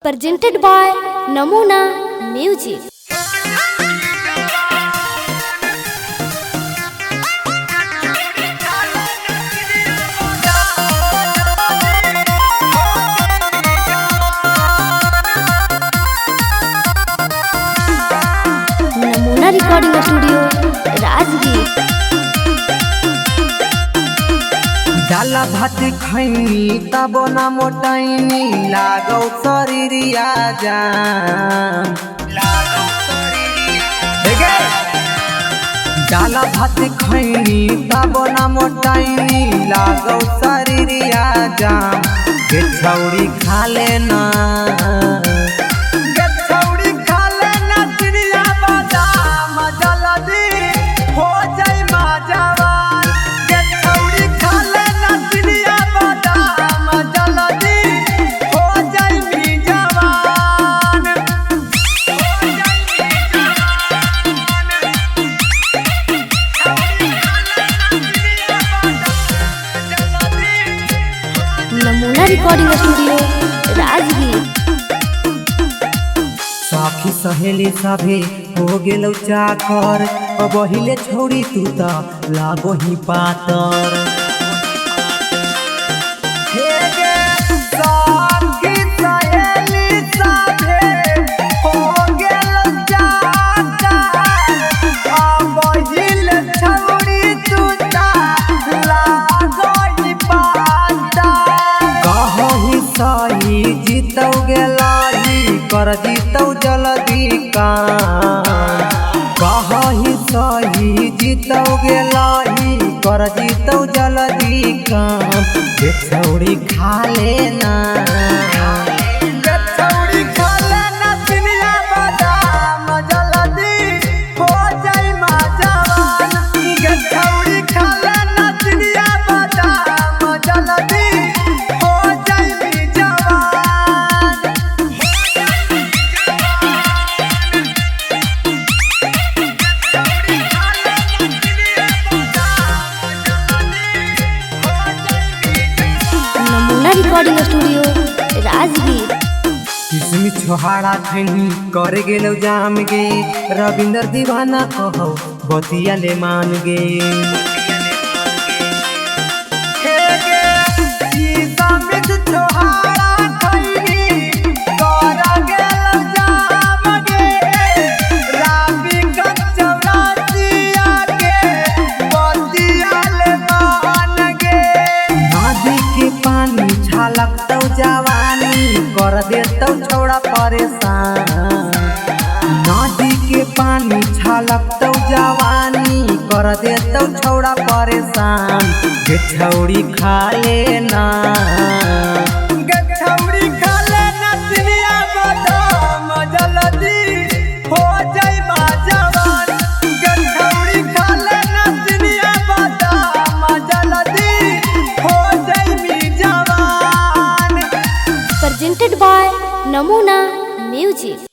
presented by Namuna Music. Namuna Recording Studio, Rajgir. डाला भात खैनी तब ना मोटाइनी लागौ शरीरिया जाम डाला भात खैनी तब ना मोटाइनी लागौ शरीरिया जाम के छौड़ी खा लेना चिड़िया बादाम जल्दी हो जाई माजवान के छौड़ी खा लेना चिड़िया बादाम जल्दी हो जाई जवान Namuna Recording Studio, Rajgir. साखी सहेली सभे हो गेलौ चाकर अब हिले छोड़ी तू त लागो ही पातर हे गे साखी सहेली सभे हो गेलौ चाकर अब हिले छोड़ी तू त लागो ही पातर कहीं सही जीतौ गेलाही कर जीतौ जल्दी काम कहीं सही जीतौ गेलाही कर जीतौ जल्दी काम के छौड़ी खा लेना चिड़िया बादाम जल्दी हो जाई जवान के छौड़ी खा लेना चिड़िया बादाम जल्दी हो जाई जवान Namuna Recording Studio, Rajgir. किसमी छोहाड़ा खैनी करे गेलौ जाम गे रविंदर दीवाना कहो बतिया ले मान गे हे गे किसमी छोहाड़ा खैनी करे गेलौ जाम गे रावी कचौरातिया के बतिया ले मान गे नदी के पानी छलकतौ जवानी कर देतौ छौड़ा परेशान नदी के पानी छलकतौ जवानी कर देतौ छौड़ा परेशान के छौड़ी खा लेना चिड़िया बादाम जल्दी हो जाई जवान के छौड़ी खा लेना चिड़िया बादाम जल्दी हो जाई जवान Presented by Namuna Music.